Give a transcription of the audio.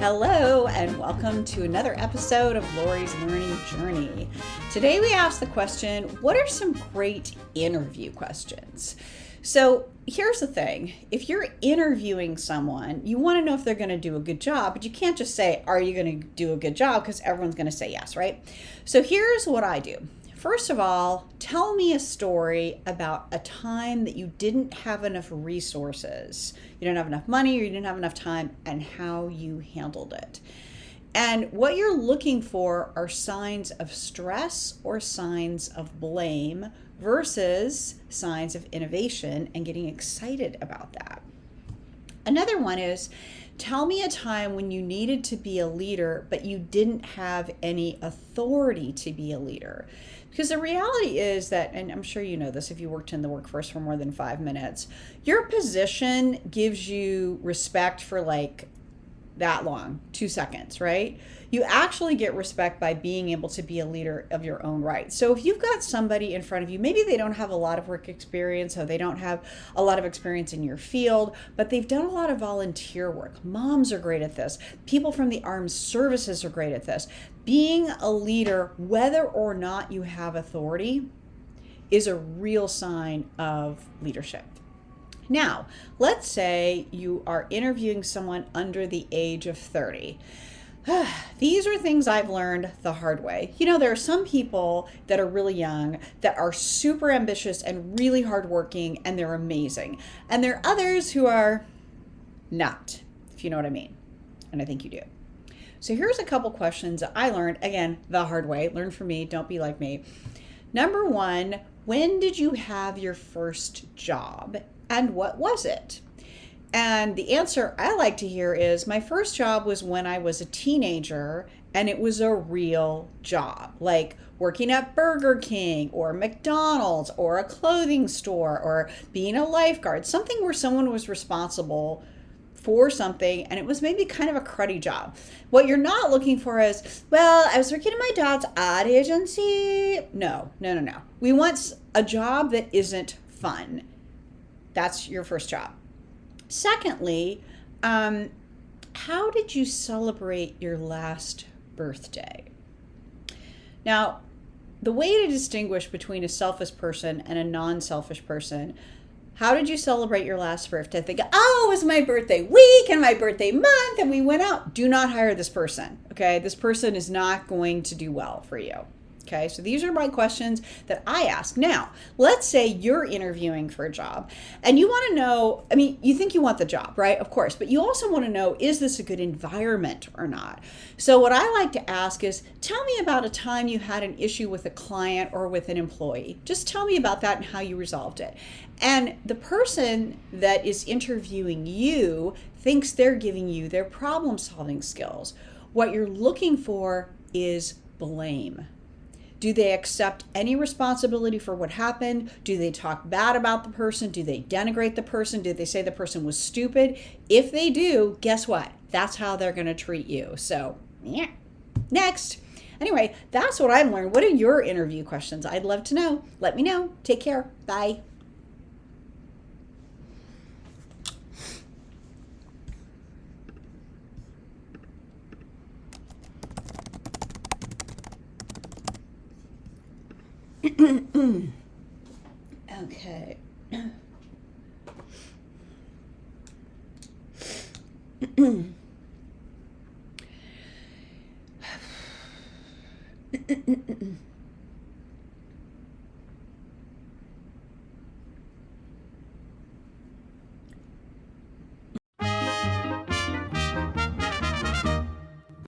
Hello, and welcome to another episode of Lori's Learning Journey. Today we ask the question, what are some great interview questions? So here's the thing. If you're interviewing someone, you want to know if they're going to do a good job, but you can't just say, are you going to do a good job? Because everyone's going to say yes, right? So here's what I do. First of all, tell me a story about a time that you didn't have enough resources. You didn't have enough money or you didn't have enough time, and how you handled it. And what you're looking for are signs of stress or signs of blame versus signs of innovation and getting excited about that. Another one is, tell me a time when you needed to be a leader, but you didn't have any authority to be a leader. Because the reality is that, and I'm sure you know this if you worked in the workforce for more than 5 minutes, your position gives you respect for like that long, 2 seconds, right? You actually get respect by being able to be a leader of your own right. So if you've got somebody in front of you, maybe they don't have a lot of work experience, or they don't have a lot of experience in your field, but they've done a lot of volunteer work. Moms are great at this. People from the armed services are great at this. Being a leader, whether or not you have authority, is a real sign of leadership. Now, let's say you are interviewing someone under the age of 30. These are things I've learned the hard way. You know, there are some people that are really young that are super ambitious and really hardworking, and they're amazing. And there are others who are not, if you know what I mean. And I think you do. So here's a couple questions that I learned, again, the hard way. Learn from me, don't be like me. Number one, when did you have your first job and what was it? And the answer I like to hear is, my first job was when I was a teenager, and it was a real job, like working at Burger King or McDonald's or a clothing store or being a lifeguard, something where someone was responsible for something, and it was maybe kind of a cruddy job. What you're not looking for is, well, I was working at my dad's ad agency. No. We want a job that isn't fun. That's your first job. Secondly, how did you celebrate your last birthday? Now, the way to distinguish between a selfish person and a non-selfish person, how did you celebrate your last birthday? Think, oh, it was my birthday week and my birthday month and we went out. Do not hire this person, okay? This person is not going to do well for you. Okay, so these are my questions that I ask. Now, let's say you're interviewing for a job and you want to know, I mean, you think you want the job, right? Of course, but you also want to know, is this a good environment or not? So what I like to ask is, tell me about a time you had an issue with a client or with an employee. Just tell me about that and how you resolved it. And the person that is interviewing you thinks they're giving you their problem-solving skills. What you're looking for is blame. Do they accept any responsibility for what happened? Do they talk bad about the person? Do they denigrate the person? Do they say the person was stupid? If they do, guess what? That's how they're going to treat you. So, yeah. Next. Anyway, that's what I've learned. What are your interview questions? I'd love to know. Let me know. Take care. Bye. Okay.